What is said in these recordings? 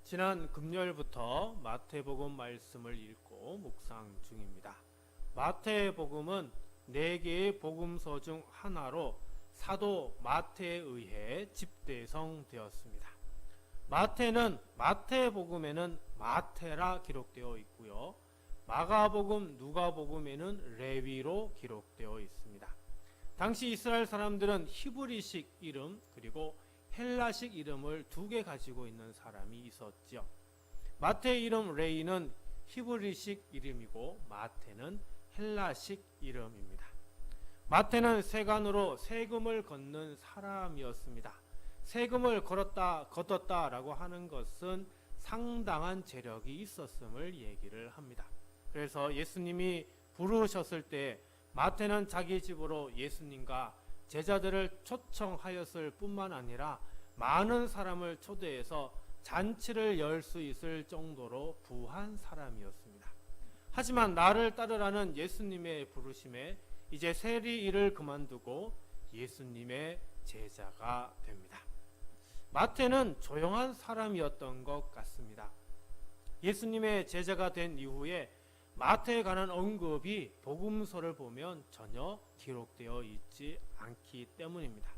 지난 금요일부터 마태복음 말씀을 읽고 묵상 중입니다. 마태복음은 4개의 복음서 중 하나로 사도 마태에 의해 집대성되었습니다. 마태는 마태복음에는 마태라 기록되어 있고요. 마가복음, 누가복음에는 레위로 기록되어 있습니다. 당시 이스라엘 사람들은 히브리식 이름 그리고 헬라식 이름을 2개 가지고 있는 사람이 있었죠. 마태의 이름 레이는 히브리식 이름이고 마태는 헬라식 이름입니다. 마태는 세간으로 세금을 걷는 사람이었습니다. 세금을 걷었다라고 하는 것은 상당한 재력이 있었음을 얘기를 합니다. 그래서 예수님이 부르셨을 때 마태는 자기 집으로 예수님과 제자들을 초청하였을 뿐만 아니라 많은 사람을 초대해서 잔치를 열 수 있을 정도로 부한 사람이었습니다. 하지만 나를 따르라는 예수님의 부르심에 이제 세리 일을 그만두고 예수님의 제자가 됩니다. 마태는 조용한 사람이었던 것 같습니다. 예수님의 제자가 된 이후에 마태에 관한 언급이 복음서를 보면 전혀 기록되어 있지 않기 때문입니다.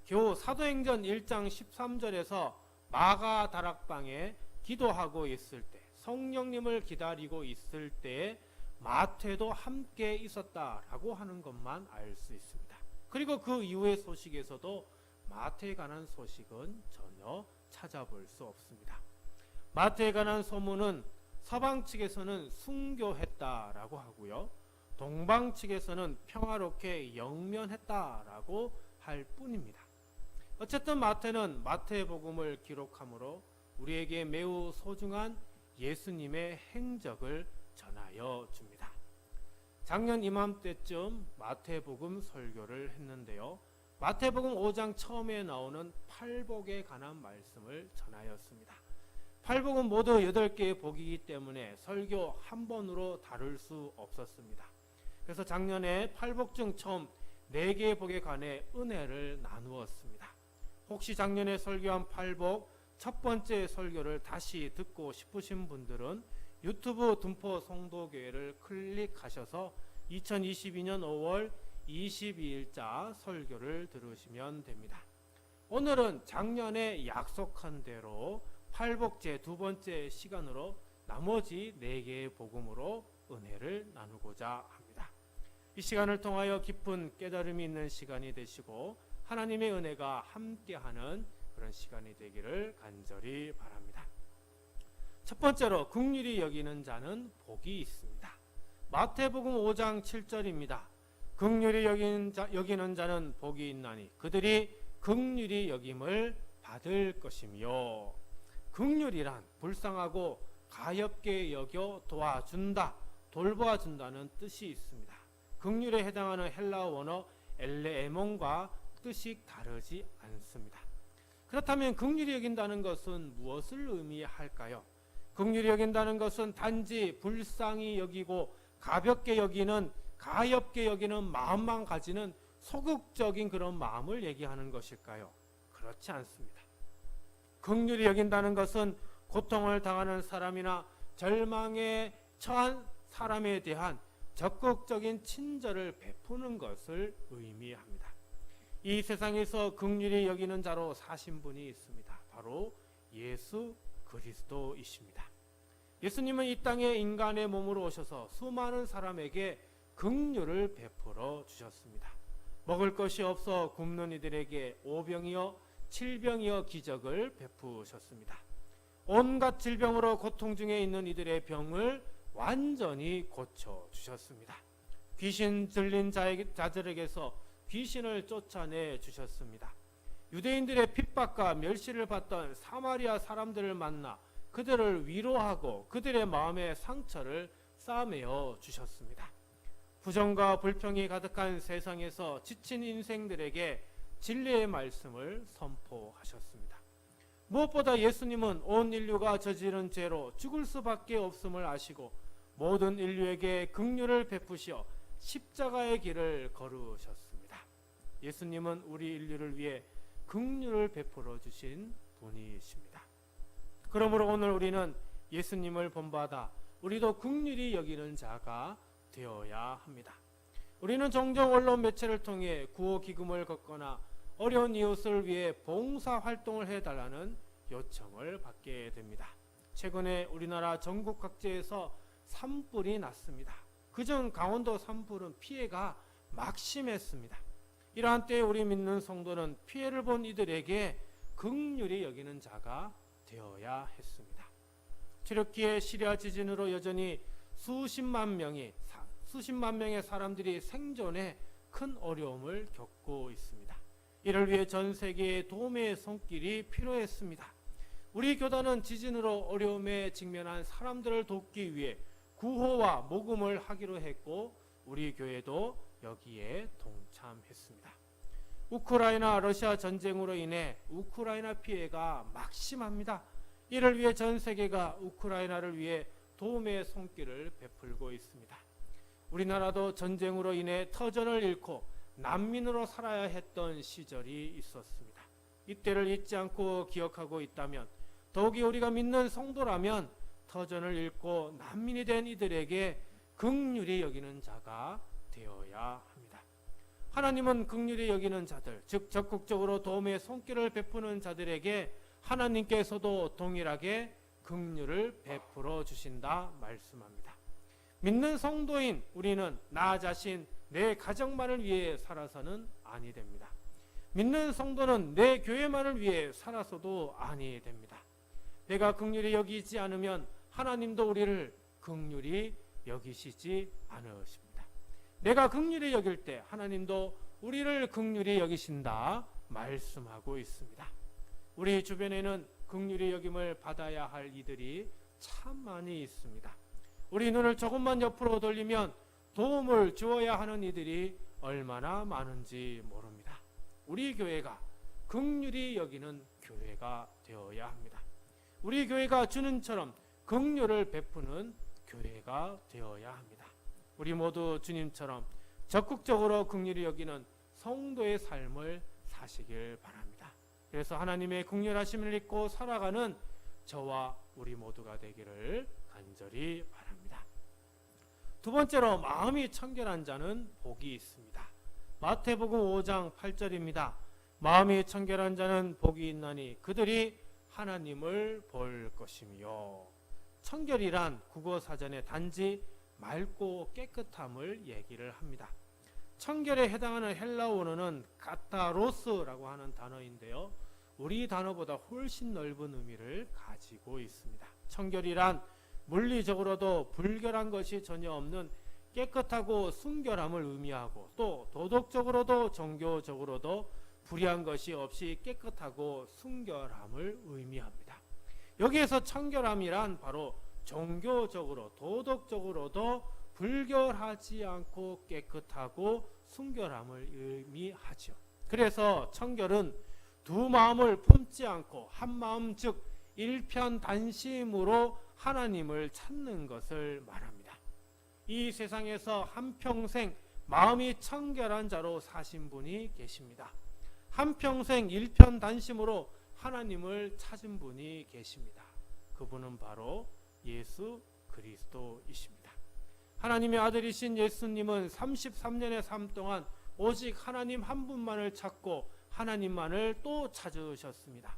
겨우 사도행전 1장 13절에서 마가 다락방에 기도하고 있을 때, 성령님을 기다리고 있을 때 마태도 함께 있었다라고 하는 것만 알 수 있습니다. 그리고 그 이후의 소식에서도 마태에 관한 소식은 전혀 찾아볼 수 없습니다. 마태에 관한 소문은 서방 측에서는 순교했다라고 하고요. 동방 측에서는 평화롭게 영면했다라고 할 뿐입니다. 어쨌든 마태는 마태복음을 기록함으로 우리에게 매우 소중한 예수님의 행적을 전하여 줍니다. 작년 이맘때쯤 마태복음 설교를 했는데요. 마태복음 5장 처음에 나오는 팔복에 관한 말씀을 전하였습니다. 팔복은 모두 8개의 복이기 때문에 설교 한 번으로 다룰 수 없었습니다. 그래서 작년에 팔복 중 처음 4개의 복에 관해 은혜를 나누었습니다. 혹시 작년에 설교한 팔복 첫 번째 설교를 다시 듣고 싶으신 분들은 유튜브 둔포 성도교회를 클릭하셔서 2022년 5월 22일자 설교를 들으시면 됩니다. 오늘은 작년에 약속한 대로 팔복제 2번째 시간으로 나머지 4개의 복음으로 은혜를 나누고자 합니다. 이 시간을 통하여 깊은 깨달음이 있는 시간이 되시고 하나님의 은혜가 함께하는 그런 시간이 되기를 간절히 바랍니다. 첫 번째로 긍휼히 여기는 자는 복이 있습니다. 마태복음 5장 7절입니다. 긍휼히 여기는 자는 복이 있나니 그들이 긍휼히 여김을 받을 것이며, 긍휼이란 불쌍하고 가엾게 여겨 도와준다, 돌보아준다는 뜻이 있습니다. 긍휼에 해당하는 헬라어 원어 엘레에몬과 뜻이 다르지 않습니다. 그렇다면 긍휼히 여긴다는 것은 무엇을 의미할까요? 긍휼히 여긴다는 것은 단지 불쌍히 여기고 가볍게 여기는, 가엾게 여기는 마음만 가지는 소극적인 그런 마음을 얘기하는 것일까요? 그렇지 않습니다. 긍휼히 여긴다는 것은 고통을 당하는 사람이나 절망에 처한 사람에 대한 적극적인 친절을 베푸는 것을 의미합니다. 이 세상에서 긍휼히 여기는 자로 사신 분이 있습니다. 바로 예수 그리스도이십니다. 예수님은 이 땅에 인간의 몸으로 오셔서 수많은 사람에게 긍휼을 베풀어 주셨습니다. 먹을 것이 없어 굶는 이들에게 오병이어 7병이어 기적을 베푸셨습니다. 온갖 질병으로 고통 중에 있는 이들의 병을 완전히 고쳐주셨습니다. 귀신 들린 자들에게서 귀신을 쫓아내 주셨습니다. 유대인들의 핍박과 멸시를 받던 사마리아 사람들을 만나 그들을 위로하고 그들의 마음의 상처를 싸매어 주셨습니다. 부정과 불평이 가득한 세상에서 지친 인생들에게 진리의 말씀을 선포하셨습니다. 무엇보다 예수님은 온 인류가 저지른 죄로 죽을 수밖에 없음을 아시고 모든 인류에게 긍휼을 베푸시어 십자가의 길을 걸으셨습니다. 예수님은 우리 인류를 위해 긍휼을 베풀어 주신 분이십니다. 그러므로 오늘 우리는 예수님을 본받아 우리도 긍휼히 여기는 자가 되어야 합니다. 우리는 종종 언론 매체를 통해 구호 기금을 걷거나 어려운 이웃을 위해 봉사 활동을 해달라는 요청을 받게 됩니다. 최근에 우리나라 전국 각지에서 산불이 났습니다. 그중 강원도 산불은 피해가 막심했습니다. 이러한 때에 우리 믿는 성도는 피해를 본 이들에게 긍휼히 여기는 자가 되어야 했습니다. 튀르키예 시리아 지진으로 여전히 수십만 명의 사람들이 생존에 큰 어려움을 겪고 있습니다. 이를 위해 전 세계의 도움의 손길이 필요했습니다. 우리 교단은 지진으로 어려움에 직면한 사람들을 돕기 위해 구호와 모금을 하기로 했고 우리 교회도 여기에 동참했습니다. 우크라이나 러시아 전쟁으로 인해 우크라이나 피해가 막심합니다. 이를 위해 전 세계가 우크라이나를 위해 도움의 손길을 베풀고 있습니다. 우리나라도 전쟁으로 인해 터전을 잃고 난민으로 살아야 했던 시절이 있었습니다. 이때를 잊지 않고 기억하고 있다면 더욱이 우리가 믿는 성도라면 터전을 잃고 난민이 된 이들에게 긍휼히 여기는 자가 되어야 합니다. 하나님은 긍휼히 여기는 자들, 즉 적극적으로 도움의 손길을 베푸는 자들에게 하나님께서도 동일하게 긍휼을 베풀어 주신다 말씀합니다. 믿는 성도인 우리는 나 자신, 내 가정만을 위해 살아서는 아니 됩니다. 믿는 성도는 내 교회만을 위해 살아서도 아니 됩니다. 내가 긍휼히 여기지 않으면 하나님도 우리를 긍휼히 여기시지 않으십니다. 내가 긍휼히 여길 때 하나님도 우리를 긍휼히 여기신다 말씀하고 있습니다. 우리 주변에는 긍휼히 여김을 받아야 할 이들이 참 많이 있습니다. 우리 눈을 조금만 옆으로 돌리면 도움을 주어야 하는 이들이 얼마나 많은지 모릅니다. 우리 교회가 긍휼히 여기는 교회가 되어야 합니다. 우리 교회가 주는처럼 긍휼을 베푸는 교회가 되어야 합니다. 우리 모두 주님처럼 적극적으로 긍휼히 여기는 성도의 삶을 사시길 바랍니다. 그래서 하나님의 긍휼하심을 잊고 살아가는 저와 우리 모두가 되기를 간절히 바랍니다. 두 번째로 마음이 청결한 자는 복이 있습니다. 마태복음 5장 8절입니다. 마음이 청결한 자는 복이 있나니 그들이 하나님을 볼 것이며. 청결이란 국어사전에 단지 맑고 깨끗함을 얘기를 합니다. 청결에 해당하는 헬라어 원어는 카타로스라고 하는 단어인데요. 우리 단어보다 훨씬 넓은 의미를 가지고 있습니다. 청결이란 물리적으로도 불결한 것이 전혀 없는 깨끗하고 순결함을 의미하고 또 도덕적으로도 종교적으로도 불의한 것이 없이 깨끗하고 순결함을 의미합니다. 여기에서 청결함이란 바로 종교적으로 도덕적으로도 불결하지 않고 깨끗하고 순결함을 의미하죠. 그래서 청결은 두 마음을 품지 않고 한 마음 즉 일편단심으로 하나님을 찾는 것을 말합니다. 이 세상에서 한평생 마음이 청결한 자로 사신 분이 계십니다. 한평생 일편단심으로 하나님을 찾은 분이 계십니다. 그분은 바로 예수 그리스도이십니다. 하나님의 아들이신 예수님은 33년의 삶 동안 오직 하나님 한 분만을 찾고 하나님만을 또 찾으셨습니다.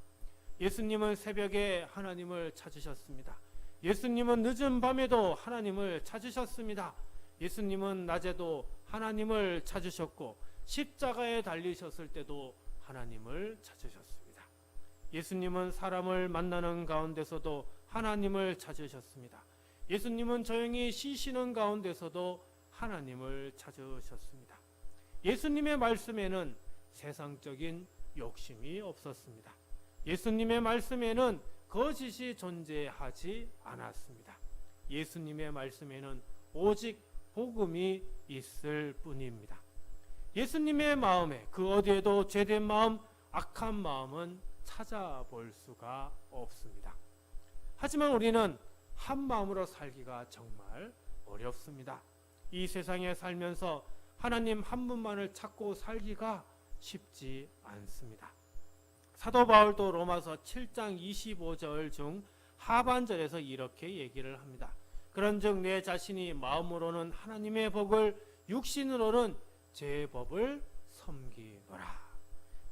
예수님은 새벽에 하나님을 찾으셨습니다. 예수님은 늦은 밤에도 하나님을 찾으셨습니다. 예수님은 낮에도 하나님을 찾으셨고 십자가에 달리셨을 때도 하나님을 찾으셨습니다. 예수님은 사람을 만나는 가운데서도 하나님을 찾으셨습니다. 예수님은 조용히 쉬시는 가운데서도 하나님을 찾으셨습니다. 예수님의 말씀에는 세상적인 욕심이 없었습니다. 예수님의 말씀에는 거짓이 존재하지 않았습니다. 예수님의 말씀에는 오직 복음이 있을 뿐입니다. 예수님의 마음에 그 어디에도 죄된 마음, 악한 마음은 찾아볼 수가 없습니다. 하지만 우리는 한 마음으로 살기가 정말 어렵습니다. 이 세상에 살면서 하나님 한 분만을 찾고 살기가 쉽지 않습니다. 사도 바울도 로마서 7장 25절 중 하반절에서 이렇게 얘기를 합니다. 그런즉 내 자신이 마음으로는 하나님의 복을, 육신으로는 제 법을 섬기노라.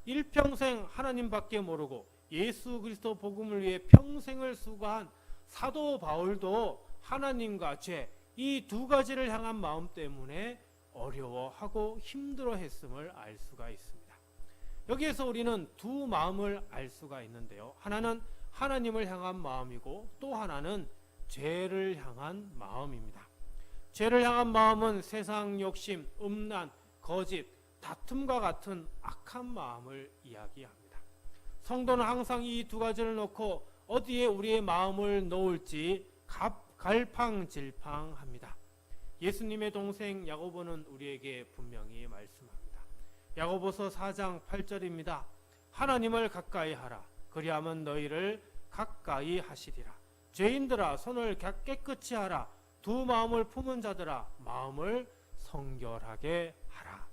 일평생 하나님밖에 모르고 예수 그리스도 복음을 위해 평생을 수고한 사도 바울도 하나님과 죄, 이 두 가지를 향한 마음 때문에 어려워하고 힘들어했음을 알 수가 있습니다. 여기에서 우리는 두 마음을 알 수가 있는데요. 하나는 하나님을 향한 마음이고 또 하나는 죄를 향한 마음입니다. 죄를 향한 마음은 세상 욕심, 음란, 거짓, 다툼과 같은 악한 마음을 이야기합니다. 성도는 항상 이 두 가지를 놓고 어디에 우리의 마음을 놓을지 갈팡질팡합니다. 예수님의 동생 야고보는 우리에게 분명히 말씀합니다. 야고보서 4장 8절입니다. 하나님을 가까이 하라. 그리하면 너희를 가까이 하시리라. 죄인들아 손을 깨끗이 하라. 두 마음을 품은 자들아 마음을 성결하게 하라.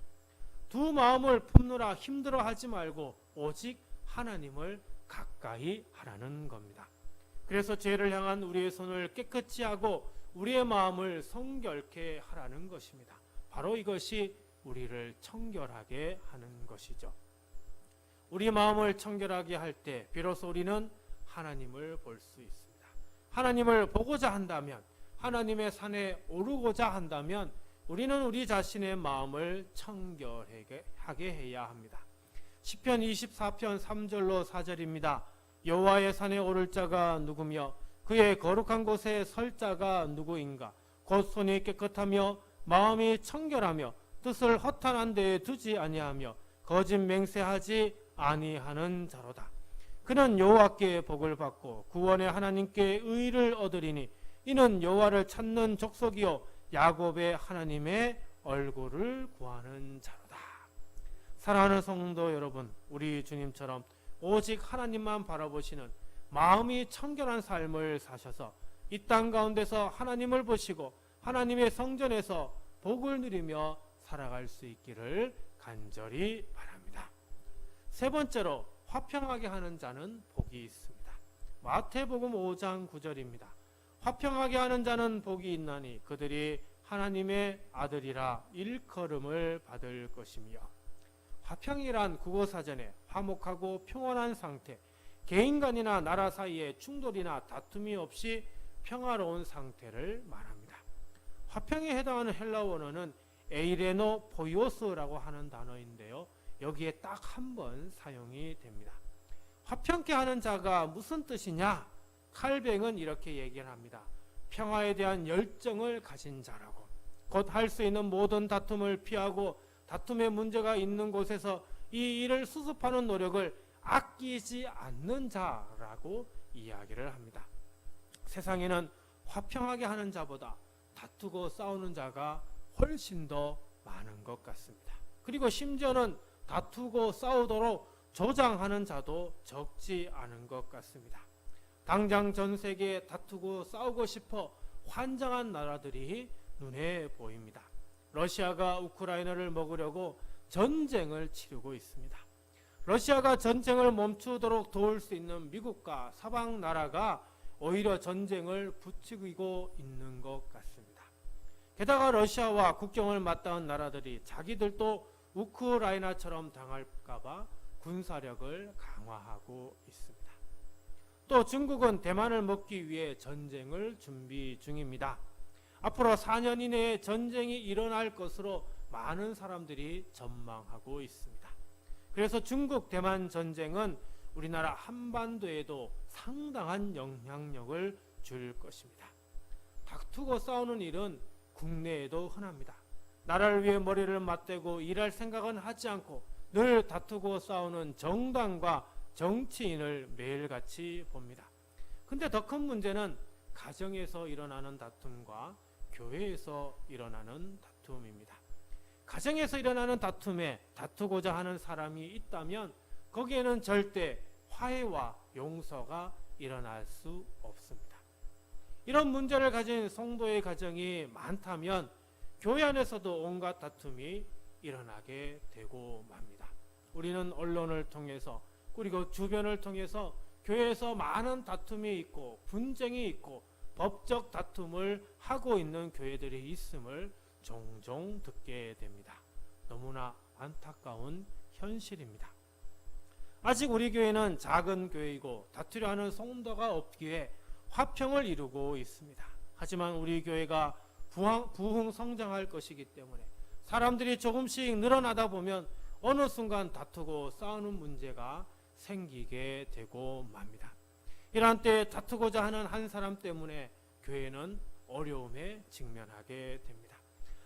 두 마음을 품느라 힘들어하지 말고 오직 하나님을 가까이 하라는 겁니다. 그래서 죄를 향한 우리의 손을 깨끗이 하고 우리의 마음을 성결케 하라는 것입니다. 바로 이것이 우리를 청결하게 하는 것이죠. 우리 마음을 청결하게 할 때 비로소 우리는 하나님을 볼 수 있습니다. 하나님을 보고자 한다면, 하나님의 산에 오르고자 한다면 우리는 우리 자신의 마음을 청결하게 해야 합니다. 시편 24편 3절로 4절입니다. 여호와의 산에 오를 자가 누구며 그의 거룩한 곳에 설 자가 누구인가? 곧 손이 깨끗하며 마음이 청결하며 뜻을 허탄한 데에 두지 아니하며 거짓 맹세하지 아니하는 자로다. 그는 여호와께 복을 받고 구원의 하나님께 의를 얻으리니 이는 여호와를 찾는 족속이요 야곱의 하나님의 얼굴을 구하는 자로다. 사랑하는 성도 여러분, 우리 주님처럼 오직 하나님만 바라보시는 마음이 청결한 삶을 사셔서 이 땅 가운데서 하나님을 보시고 하나님의 성전에서 복을 누리며 살아갈 수 있기를 간절히 바랍니다. 세 번째로 화평하게 하는 자는 복이 있습니다. 마태복음 5장 9절입니다. 화평하게 하는 자는 복이 있나니 그들이 하나님의 아들이라 일컬음을 받을 것이며. 화평이란 국어사전에 화목하고 평온한 상태, 개인 간이나 나라 사이에 충돌이나 다툼이 없이 평화로운 상태를 말합니다. 화평에 해당하는 헬라어 원어는 에이레노 포이오스라고 하는 단어인데요. 여기에 딱 한 번 사용이 됩니다. 화평케 하는 자가 무슨 뜻이냐? 칼뱅은 이렇게 얘기를 합니다. 평화에 대한 열정을 가진 자라고. 곧 할 수 있는 모든 다툼을 피하고 다툼의 문제가 있는 곳에서 이 일을 수습하는 노력을 아끼지 않는 자라고 이야기를 합니다. 세상에는 화평하게 하는 자보다 다투고 싸우는 자가 훨씬 더 많은 것 같습니다. 그리고 심지어는 다투고 싸우도록 조장하는 자도 적지 않은 것 같습니다. 당장 전 세계에 다투고 싸우고 싶어 환장한 나라들이 눈에 보입니다. 러시아가 우크라이나를 먹으려고 전쟁을 치르고 있습니다. 러시아가 전쟁을 멈추도록 도울 수 있는 미국과 서방 나라가 오히려 전쟁을 부추기고 있는 것 같습니다. 게다가 러시아와 국경을 맞닿은 나라들이 자기들도 우크라이나처럼 당할까봐 군사력을 강화하고 있습니다. 또 중국은 대만을 먹기 위해 전쟁을 준비 중입니다. 앞으로 4년 이내에 전쟁이 일어날 것으로 많은 사람들이 전망하고 있습니다. 그래서 중국 대만 전쟁은 우리나라 한반도에도 상당한 영향력을 줄 것입니다. 다투고 싸우는 일은 국내에도 흔합니다. 나라를 위해 머리를 맞대고 일할 생각은 하지 않고 늘 다투고 싸우는 정당과 정치인을 매일같이 봅니다. 근데 더 큰 문제는 가정에서 일어나는 다툼과 교회에서 일어나는 다툼입니다. 가정에서 일어나는 다툼에 다투고자 하는 사람이 있다면 거기에는 절대 화해와 용서가 일어날 수 없습니다. 이런 문제를 가진 성도의 가정이 많다면 교회 안에서도 온갖 다툼이 일어나게 되고 맙니다. 우리는 언론을 통해서 그리고 주변을 통해서 교회에서 많은 다툼이 있고 분쟁이 있고 법적 다툼을 하고 있는 교회들이 있음을 종종 듣게 됩니다. 너무나 안타까운 현실입니다. 아직 우리 교회는 작은 교회이고 다투려 하는 성도가 없기에 화평을 이루고 있습니다. 하지만 우리 교회가 부흥 성장할 것이기 때문에 사람들이 조금씩 늘어나다 보면 어느 순간 다투고 싸우는 문제가 생기게 되고 맙니다. 이러한 때에 다투고자 하는 한 사람 때문에 교회는 어려움에 직면하게 됩니다.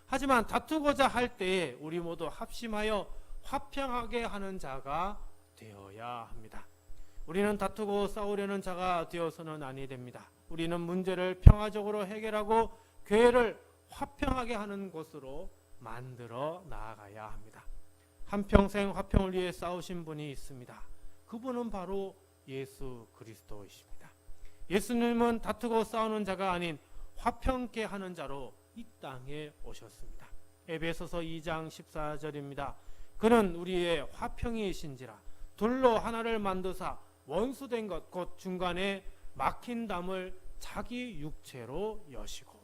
하지만 다투고자 할 때에 우리 모두 합심하여 화평하게 하는 자가 되어야 합니다. 우리는 다투고 싸우려는 자가 되어서는 아니 됩니다. 우리는 문제를 평화적으로 해결하고 교회를 화평하게 하는 곳으로 만들어 나아가야 합니다. 한평생 화평을 위해 싸우신 분이 있습니다. 그분은 바로 예수 그리스도이십니다. 예수님은 다투고 싸우는 자가 아닌 화평케 하는 자로 이 땅에 오셨습니다. 에베소서 2장 14절입니다. 그는 우리의 화평이신지라 둘로 하나를 만드사 원수된 것 곧 중간에 막힌 담을 자기 육체로 여시고.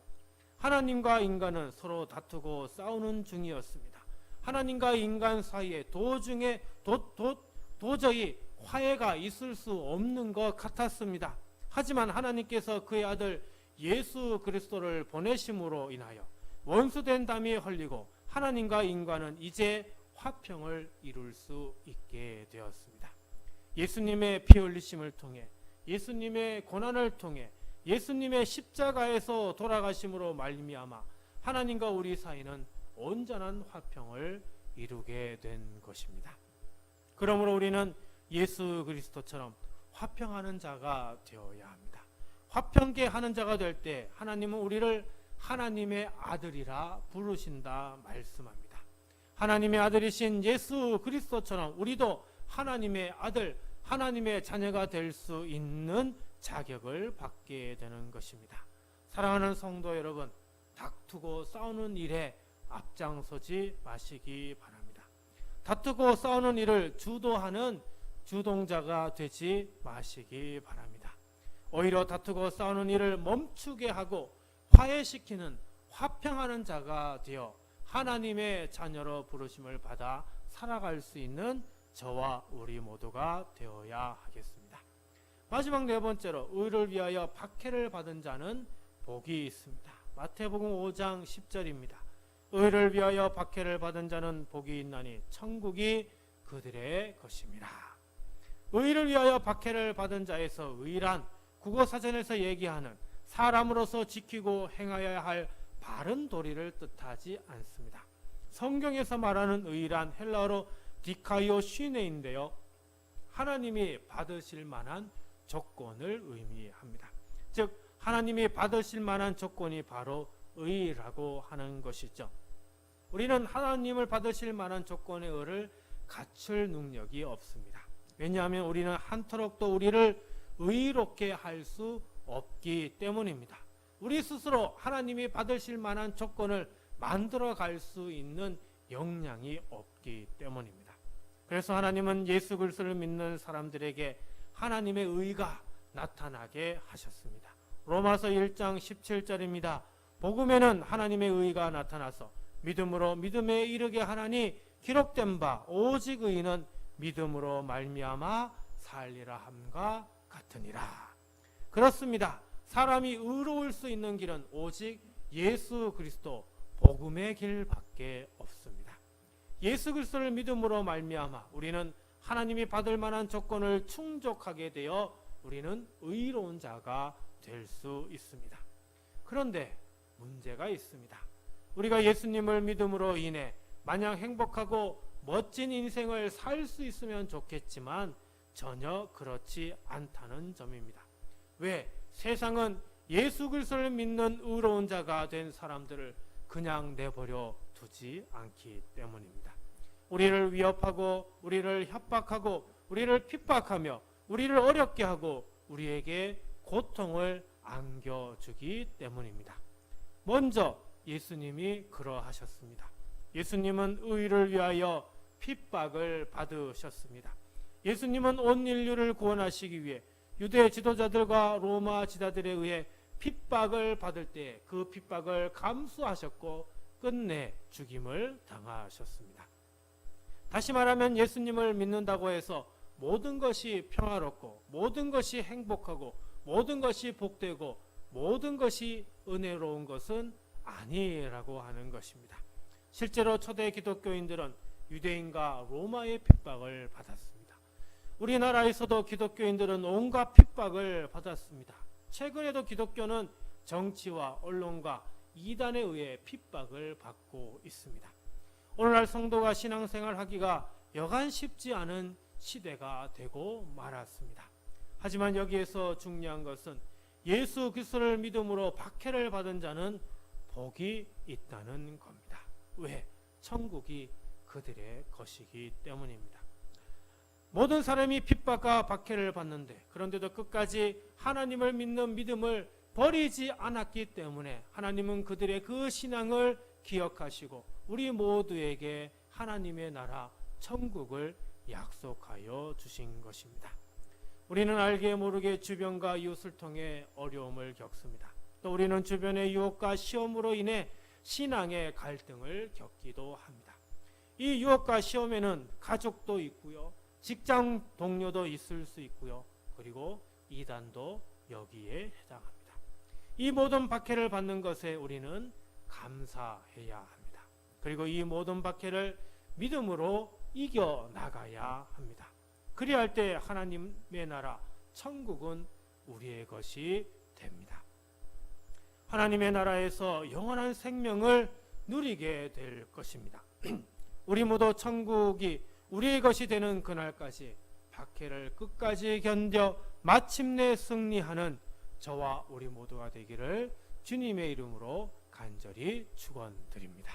하나님과 인간은 서로 다투고 싸우는 중이었습니다. 하나님과 인간 사이에 도저히 화해가 있을 수 없는 것 같았습니다. 하지만 하나님께서 그의 아들 예수 그리스도를 보내심으로 인하여 원수된 담이 흘리고 하나님과 인간은 이제 화평을 이룰 수 있게 되었습니다. 예수님의 피 흘리심을 통해, 예수님의 고난을 통해, 예수님의 십자가에서 돌아가심으로 말미암아 하나님과 우리 사이는 온전한 화평을 이루게 된 것입니다. 그러므로 우리는 예수 그리스도처럼 화평하는 자가 되어야 합니다. 화평케 하는 자가 될 때 하나님은 우리를 하나님의 아들이라 부르신다 말씀합니다. 하나님의 아들이신 예수 그리스도처럼 우리도 하나님의 아들, 하나님의 자녀가 될 수 있는 자격을 받게 되는 것입니다. 사랑하는 성도 여러분, 다투고 싸우는 일에 앞장서지 마시기 바랍니다. 다투고 싸우는 일을 주도하는 주동자가 되지 마시기 바랍니다. 오히려 다투고 싸우는 일을 멈추게 하고 화해시키는 화평하는 자가 되어 하나님의 자녀로 부르심을 받아 살아갈 수 있는 저와 우리 모두가 되어야 하겠습니다. 마지막 네 번째로 의를 위하여 박해를 받은 자는 복이 있습니다. 마태복음 5장 10절입니다. 의를 위하여 박해를 받은 자는 복이 있나니 천국이 그들의 것입니다. 의를 위하여 박해를 받은 자에서 의란 국어사전에서 얘기하는 사람으로서 지키고 행하여야 할 바른 도리를 뜻하지 않습니다. 성경에서 말하는 의란 헬라어로 디카이오 쉬네인데요, 하나님이 받으실 만한 조건을 의미합니다. 즉 하나님이 받으실 만한 조건이 바로 의라고 하는 것이죠. 우리는 하나님을 받으실 만한 조건의 의를 갖출 능력이 없습니다. 왜냐하면 우리는 한터럭도 우리를 의롭게 할 수 없기 때문입니다. 우리 스스로 하나님이 받으실 만한 조건을 만들어 갈 수 있는 역량이 없기 때문입니다. 그래서 하나님은 예수 그리스도를 믿는 사람들에게 하나님의 의가 나타나게 하셨습니다. 로마서 1장 17절입니다. 복음에는 하나님의 의가 나타나서 믿음으로 믿음에 이르게 하나니 기록된 바 오직 의인은 믿음으로 말미암아 살리라 함과 같으니라. 그렇습니다. 사람이 의로울 수 있는 길은 오직 예수 그리스도 복음의 길밖에 없습니다. 예수 그리스도를 믿음으로 말미암아 우리는 하나님이 받을 만한 조건을 충족하게 되어 우리는 의로운 자가 될 수 있습니다. 그런데 문제가 있습니다. 우리가 예수님을 믿음으로 인해 마냥 행복하고 멋진 인생을 살 수 있으면 좋겠지만 전혀 그렇지 않다는 점입니다. 왜? 세상은 예수 그리스도를 믿는 의로운 자가 된 사람들을 그냥 내버려 두지 않기 때문입니다. 우리를 위협하고 우리를 협박하고 우리를 핍박하며 우리를 어렵게 하고 우리에게 고통을 안겨주기 때문입니다. 먼저 예수님이 그러하셨습니다. 예수님은 의를 위하여 핍박을 받으셨습니다. 예수님은 온 인류를 구원하시기 위해 유대 지도자들과 로마 지도자들에 의해 핍박을 받을 때 그 핍박을 감수하셨고 끝내 죽임을 당하셨습니다. 다시 말하면 예수님을 믿는다고 해서 모든 것이 평화롭고 모든 것이 행복하고 모든 것이 복되고 모든 것이 은혜로운 것은 아니라고 하는 것입니다. 실제로 초대 기독교인들은 유대인과 로마의 핍박을 받았습니다. 우리나라에서도 기독교인들은 온갖 핍박을 받았습니다. 최근에도 기독교는 정치와 언론과 이단에 의해 핍박을 받고 있습니다. 오늘날 성도가 신앙생활 하기가 여간 쉽지 않은 시대가 되고 말았습니다. 하지만 여기에서 중요한 것은 예수 그리스도를 믿음으로 박해를 받은 자는 복이 있다는 겁니다. 왜? 천국이 그들의 것이기 때문입니다. 모든 사람이 핍박과 박해를 받는데 그런데도 끝까지 하나님을 믿는 믿음을 버리지 않았기 때문에 하나님은 그들의 그 신앙을 기억하시고 우리 모두에게 하나님의 나라 천국을 약속하여 주신 것입니다. 우리는 알게 모르게 주변과 이웃을 통해 어려움을 겪습니다. 또 우리는 주변의 유혹과 시험으로 인해 신앙의 갈등을 겪기도 합니다. 이 유혹과 시험에는 가족도 있고요, 직장 동료도 있을 수 있고요, 그리고 이단도 여기에 해당합니다. 이 모든 박해를 받는 것에 우리는 감사해야 합니다. 그리고 이 모든 박해를 믿음으로 이겨나가야 합니다. 그리할 때 하나님의 나라 천국은 우리의 것이 됩니다. 하나님의 나라에서 영원한 생명을 누리게 될 것입니다. 우리 모두 천국이 우리의 것이 되는 그날까지 박해를 끝까지 견뎌 마침내 승리하는 저와 우리 모두가 되기를 주님의 이름으로 간절히 축원드립니다.